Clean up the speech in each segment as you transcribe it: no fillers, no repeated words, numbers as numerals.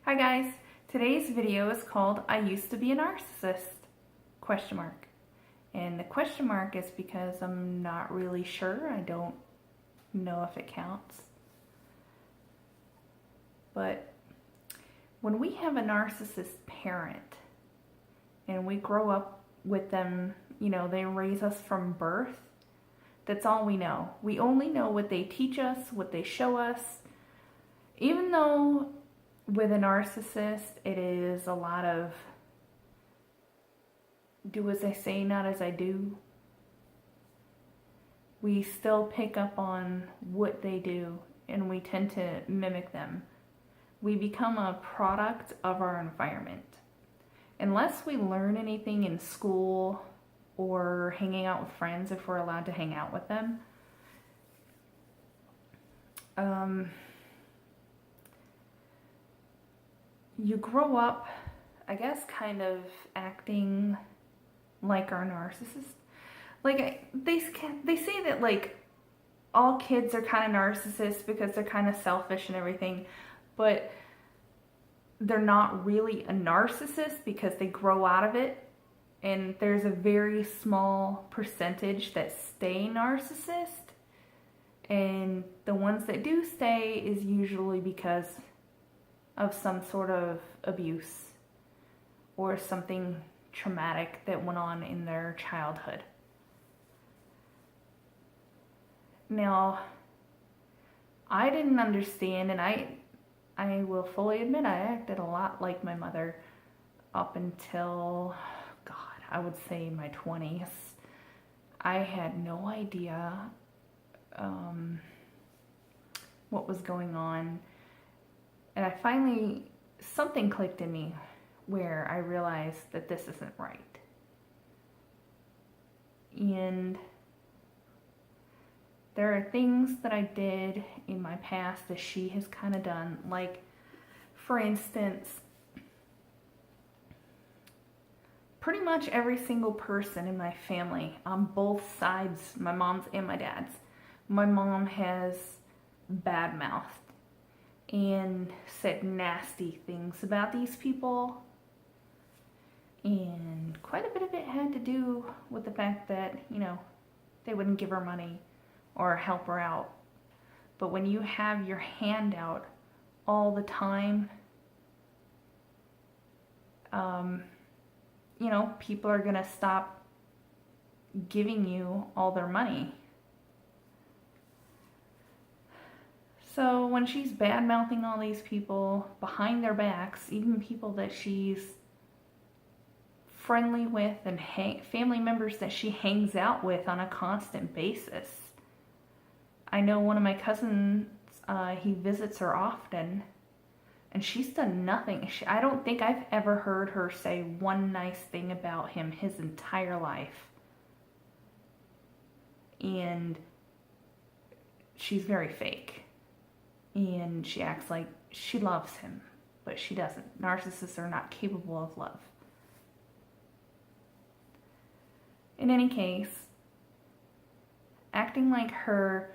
Hi guys, today's video is called I Used to Be a Narcissist, question mark. And the question mark is because I'm not really sure. I don't know if it counts. But when we have a narcissist parent and we grow up with them, they raise us from birth, that's all we know. We only know what they teach us, what they show us. Even though with a narcissist, it is a lot of do as I say, not as I do. We still pick up on what they do and we tend to mimic them. We become a product of our environment. Unless we learn anything in school or hanging out with friends, if we're allowed to hang out with them, you grow up, I guess, kind of acting like our narcissist. Like, they say that, like, all kids are kind of narcissists because they're kind of selfish and everything, but they're not really a narcissist because they grow out of it, and there's a very small percentage that stay narcissist, and the ones that do stay is usually because of some sort of abuse or something traumatic that went on in their childhood. Now, I didn't understand, and I will fully admit I acted a lot like my mother up until, God, I would say my 20s. I had no idea what was going on. And I finally, something clicked in me where I realized that this isn't right. And there are things that I did in my past that she has kind of done. Like, for instance, pretty much every single person in my family, on both sides, my mom's and my dad's, my mom has badmouthed and said nasty things about these people, and quite a bit of it had to do with the fact that, they wouldn't give her money or help her out. But when you have your hand out all the time, people are gonna stop giving you all their money. So when she's bad-mouthing all these people behind their backs, even people that she's friendly with and family members that she hangs out with on a constant basis. I know one of my cousins, he visits her often, and she's done nothing. I don't think I've ever heard her say one nice thing about him his entire life. And she's very fake. And she acts like she loves him, but she doesn't. Narcissists are not capable of love. In any case, acting like her,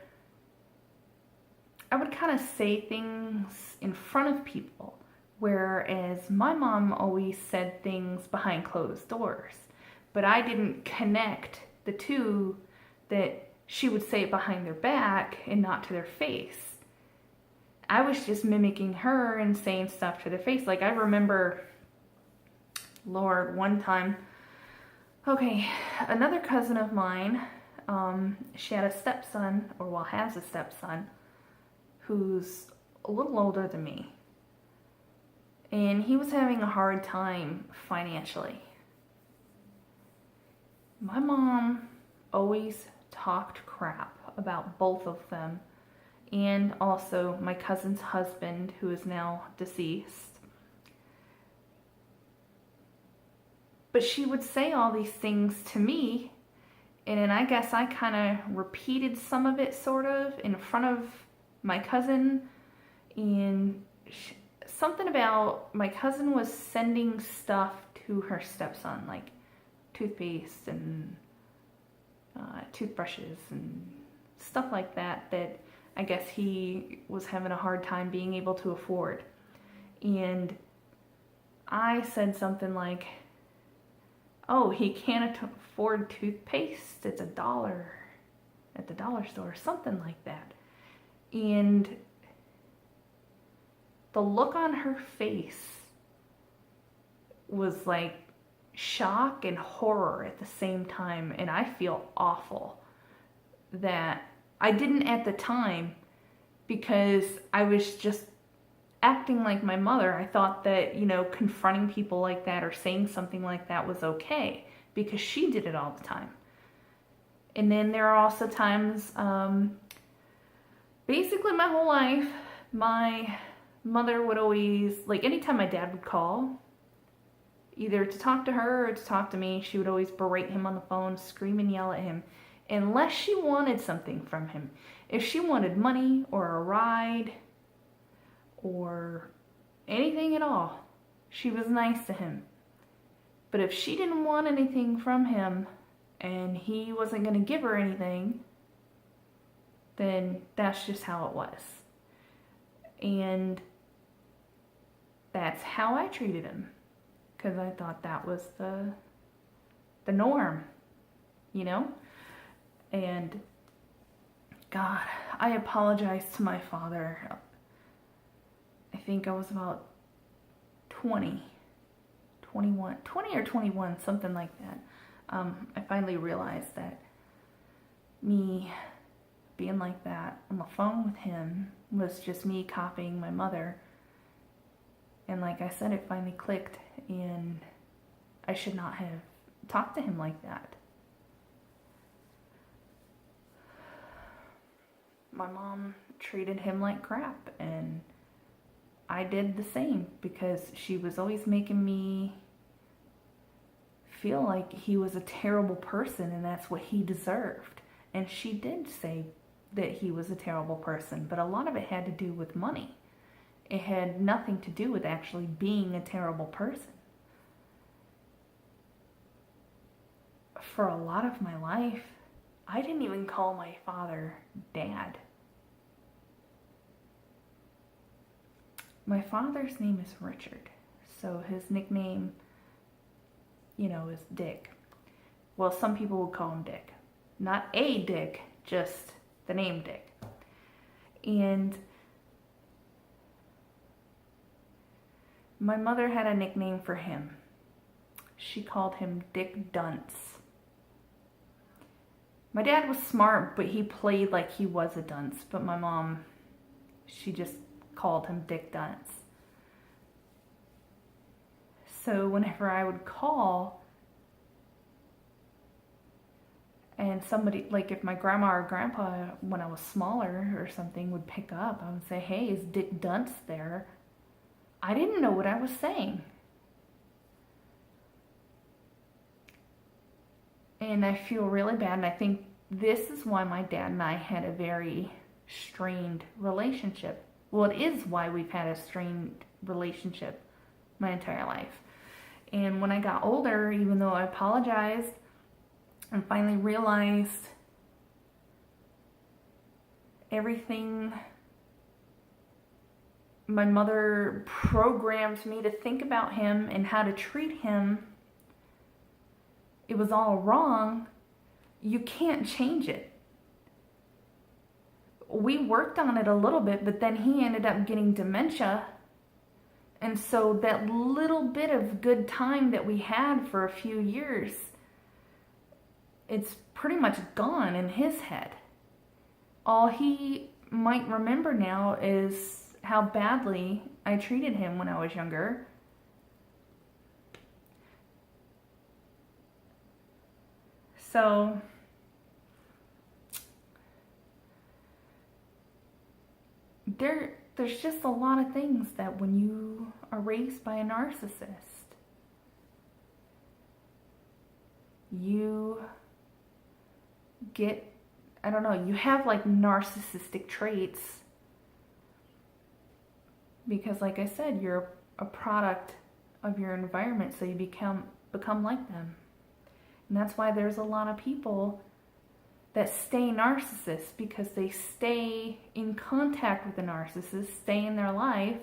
I would kind of say things in front of people, whereas my mom always said things behind closed doors. But I didn't connect the two, that she would say it behind their back and not to their face. I was just mimicking her and saying stuff to their face. Like, I remember, Lord, one time, another cousin of mine, she had a stepson, has a stepson, who's a little older than me. And he was having a hard time financially. My mom always talked crap about both of them, and also my cousin's husband, who is now deceased. But she would say all these things to me, and then I guess I kind of repeated some of it sort of in front of my cousin, and something about my cousin was sending stuff to her stepson, like toothpaste and toothbrushes and stuff like that, that I guess he was having a hard time being able to afford. And I said something like, oh, he can't afford toothpaste. It's $1 at the dollar store, something like that. And the look on her face was like shock and horror at the same time. And I feel awful that I didn't at the time, because I was just acting like my mother. I thought that, confronting people like that or saying something like that was okay, because she did it all the time. And then there are also times, basically my whole life, my mother would always, like anytime my dad would call, either to talk to her or to talk to me, she would always berate him on the phone, scream and yell at him, unless she wanted something from him. If she wanted money or a ride or anything at all, she was nice to him. But if she didn't want anything from him and he wasn't going to give her anything, then that's just how it was. And that's how I treated him, because I thought that was the norm, And God, I apologized to my father. I think I was about 20 or 21, something like that. I finally realized that me being like that on the phone with him was just me copying my mother. And like I said, it finally clicked, and I should not have talked to him like that. My mom treated him like crap, and I did the same, because she was always making me feel like he was a terrible person and that's what he deserved. And she did say that he was a terrible person, but a lot of it had to do with money. It had nothing to do with actually being a terrible person. For a lot of my life, I didn't even call my father Dad. My father's name is Richard, so his nickname, is Dick. Well, some people would call him Dick. Not a Dick, just the name Dick. And my mother had a nickname for him. She called him Dick Dunce. My dad was smart, but he played like he was a dunce. But my mom, she just called him Dick Dunce. So whenever I would call, and somebody, like if my grandma or grandpa, when I was smaller or something, would pick up, I would say, hey, is Dick Dunce there? I didn't know what I was saying. And I feel really bad, and I think this is why my dad and I had a very strained relationship. Well, it is why we've had a strained relationship my entire life. And when I got older, even though I apologized and finally realized everything my mother programmed me to think about him and how to treat him, it was all wrong, you can't change it. We worked on it a little bit, but then he ended up getting dementia. And so that little bit of good time that we had for a few years, it's pretty much gone in his head. All he might remember now is how badly I treated him when I was younger. So there's just a lot of things that when you are raised by a narcissist, you get, you have like narcissistic traits, because like I said, you're a product of your environment, so you become like them. And that's why there's a lot of people that stay narcissists, because they stay in contact with the narcissist, stay in their life,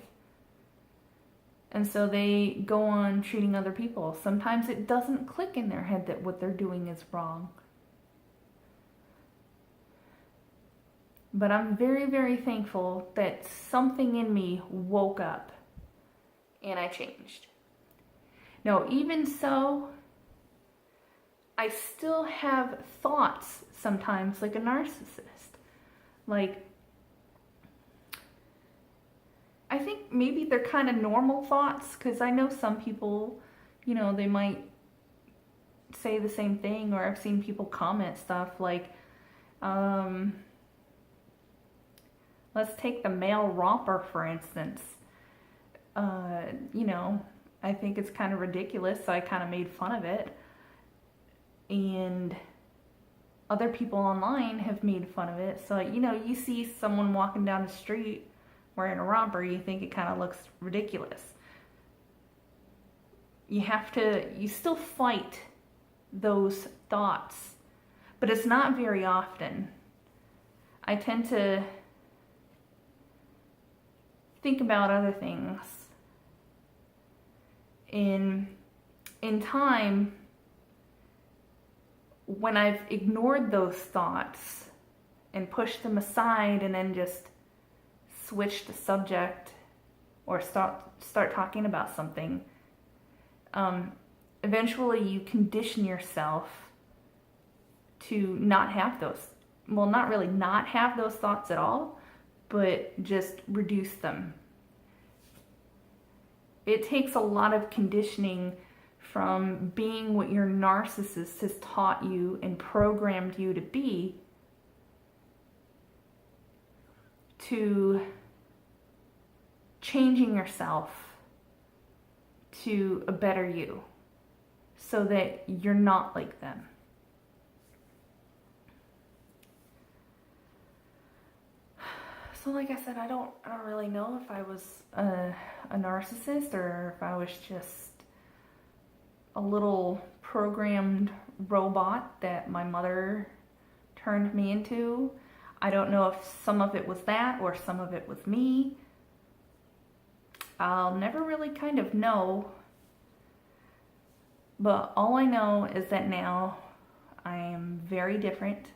And so they go on treating other people. Sometimes it doesn't click in their head that what they're doing is wrong. But I'm very, very thankful that something in me woke up and I changed. Now, even so, I still have thoughts sometimes like a narcissist. Like, I think maybe they're kind of normal thoughts, because I know some people, you know, they might say the same thing, or I've seen people comment stuff like, let's take the male romper, for instance. You know, I think it's kind of ridiculous, so I kind of made fun of it. And other people online have made fun of it. So, you know, you see someone walking down the street wearing a romper, you think it kind of looks ridiculous. You still fight those thoughts, but it's not very often. I tend to think about other things. In time, when I've ignored those thoughts and pushed them aside and then just switch the subject or start talking about something, eventually you condition yourself to not have those, well, not really not have those thoughts at all, but just reduce them. It takes a lot of conditioning from being what your narcissist has taught you and programmed you to be, to changing yourself to a better you so that you're not like them. So like I said, I don't really know if I was a narcissist or if I was just a little programmed robot that my mother turned me into. I don't know if some of it was that or some of it was me. I'll never really kind of know. But all I know is that now I am very different.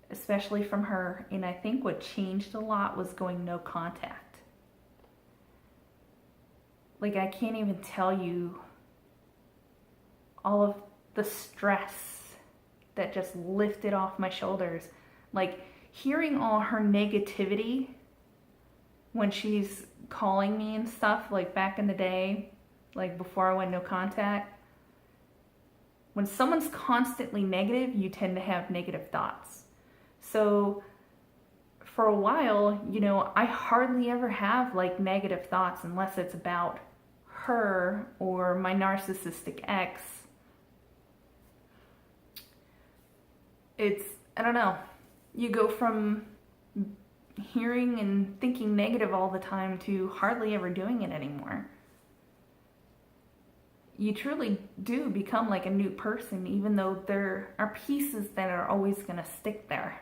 Especially from her. And I think what changed a lot was going no contact. Like, I can't even tell you all of the stress that just lifted off my shoulders. Like, hearing all her negativity when she's calling me and stuff, like back in the day, like before I went no contact. When someone's constantly negative, you tend to have negative thoughts. So for a while, you know, I hardly ever have like negative thoughts unless it's about her or my narcissistic ex. It's, I don't know, you go from hearing and thinking negative all the time to hardly ever doing it anymore. You truly do become like a new person, even though there are pieces that are always going to stick there.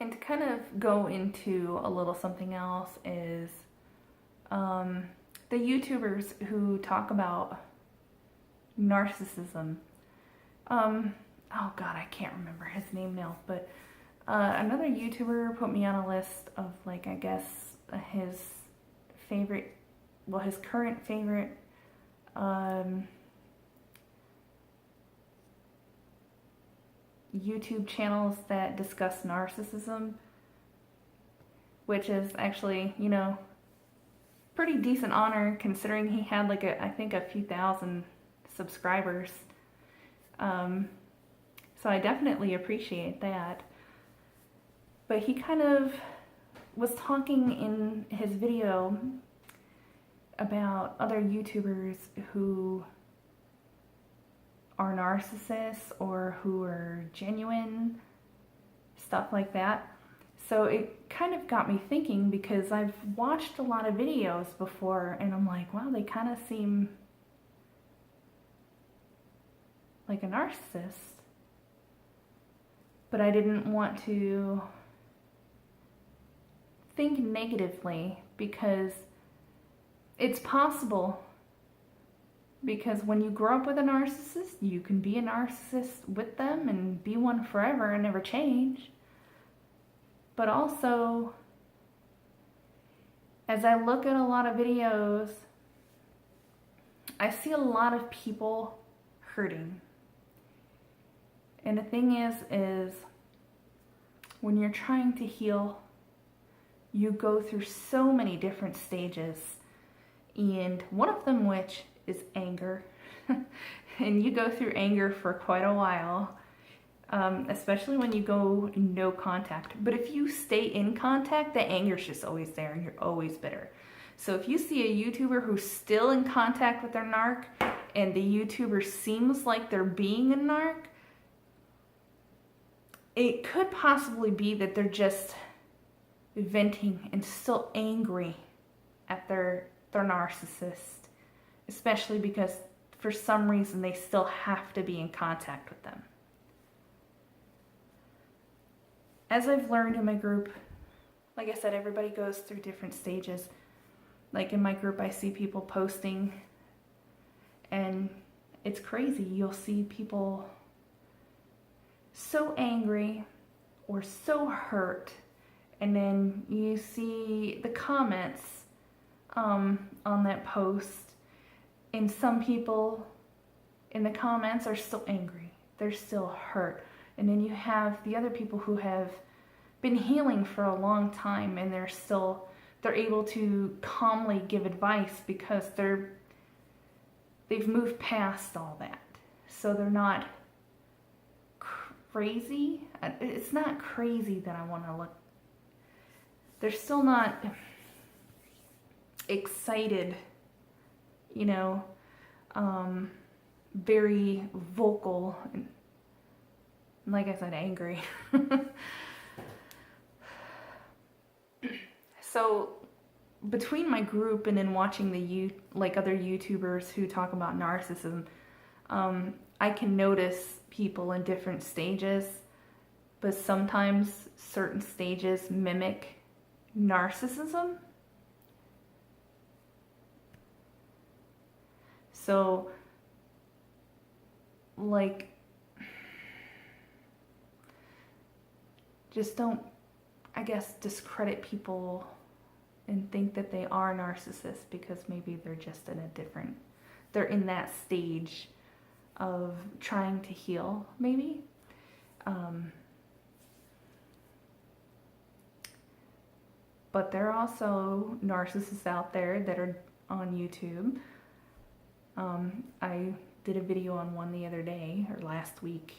And to kind of go into a little something else is the YouTubers who talk about narcissism. Oh God, I can't remember his name now, but another YouTuber put me on a list of, like, I guess his favorite, well, his current favorite YouTube channels that discuss narcissism, which is actually, you know, pretty decent honor considering he had like I think a few thousand subscribers. So I definitely appreciate that. But he kind of was talking in his video about other YouTubers who are narcissists or who are genuine, stuff like that. So it kind of got me thinking, because I've watched a lot of videos before and I'm like, wow, they kind of seem like a narcissist, but I didn't want to think negatively, because it's possible. Because when you grow up with a narcissist, you can be a narcissist with them and be one forever and never change. But also, as I look at a lot of videos, I see a lot of people hurting. And the thing is when you're trying to heal, you go through so many different stages. And one of them, which is anger. And you go through anger for quite a while, especially when you go no contact. But if you stay in contact, the anger's just always there and you're always bitter. So if you see a YouTuber who's still in contact with their narc and the YouTuber seems like they're being a narc, it could possibly be that they're just venting and still angry at their narcissist. Especially because for some reason they still have to be in contact with them. As I've learned in my group, like I said, everybody goes through different stages. Like in my group, I see people posting and it's crazy. You'll see people so angry or so hurt, and then you see the comments on that post. And some people in the comments are still angry. They're still hurt. And then you have the other people who have been healing for a long time and they're able to calmly give advice because they've moved past all that. So they're not crazy. It's not crazy that I want to look. They're still not excited, you know, very vocal and, like I said, angry. So between my group and then watching other YouTubers who talk about narcissism, I can notice people in different stages, but sometimes certain stages mimic narcissism. So, like, just don't, I guess, discredit people and think that they are narcissists because maybe they're just they're in that stage of trying to heal, maybe. But there are also narcissists out there that are on YouTube. I did a video on one the other day, or last week.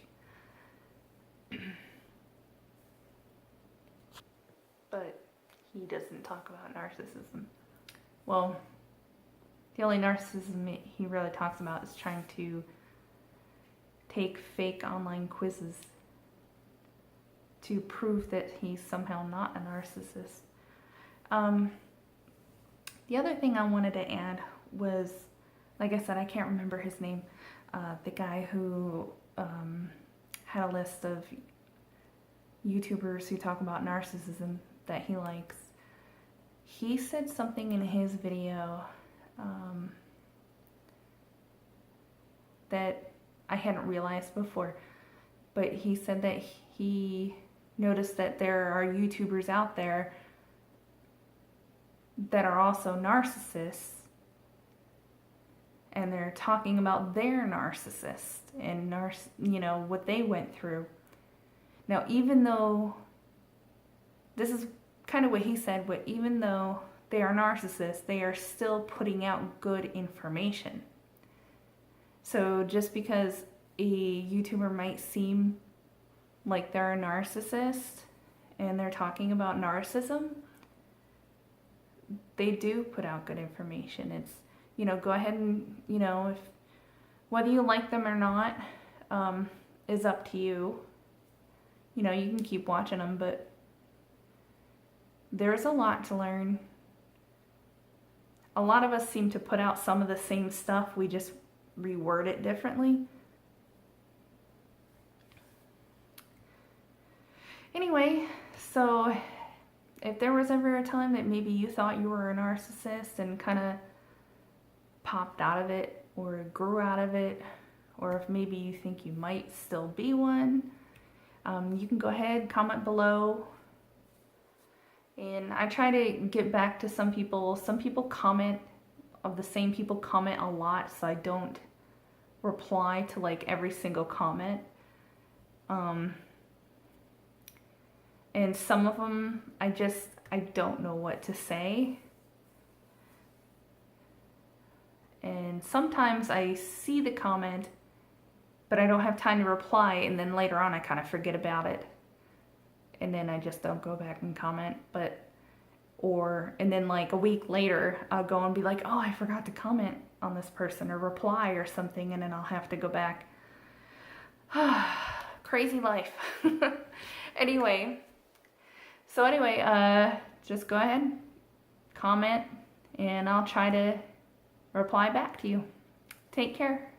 But he doesn't talk about narcissism. Well, the only narcissism he really talks about is trying to take fake online quizzes to prove that he's somehow not a narcissist. The other thing I wanted to add was, like I said, I can't remember his name, the guy who had a list of YouTubers who talk about narcissism that he likes. He said something in his video that I hadn't realized before, but he said that he noticed that there are YouTubers out there that are also narcissists, and they're talking about their narcissist and what they went through. Now, even though this is kind of what he said, but even though they are narcissists, they are still putting out good information. So just because a YouTuber might seem like they're a narcissist and they're talking about narcissism, they do put out good information. It's, go ahead and, if whether you like them or not is up to you. You can keep watching them, but there's a lot to learn. A lot of us seem to put out some of the same stuff, we just reword it differently. Anyway, so if there was ever a time that maybe you thought you were a narcissist and kind of popped out of it or grew out of it, or if maybe you think you might still be one, you can go ahead, comment below. And I try to get back to some people. Some people comment, of the same people comment a lot, so I don't reply to like every single comment. And some of them, I don't know what to say. And sometimes I see the comment, but I don't have time to reply, and then later on I kind of forget about it. And then I just don't go back and comment. And then like a week later, I'll go and be like, oh, I forgot to comment on this person or reply or something, and then I'll have to go back. Crazy life. Anyway, just go ahead, comment, and I'll try to reply back to you. Take care.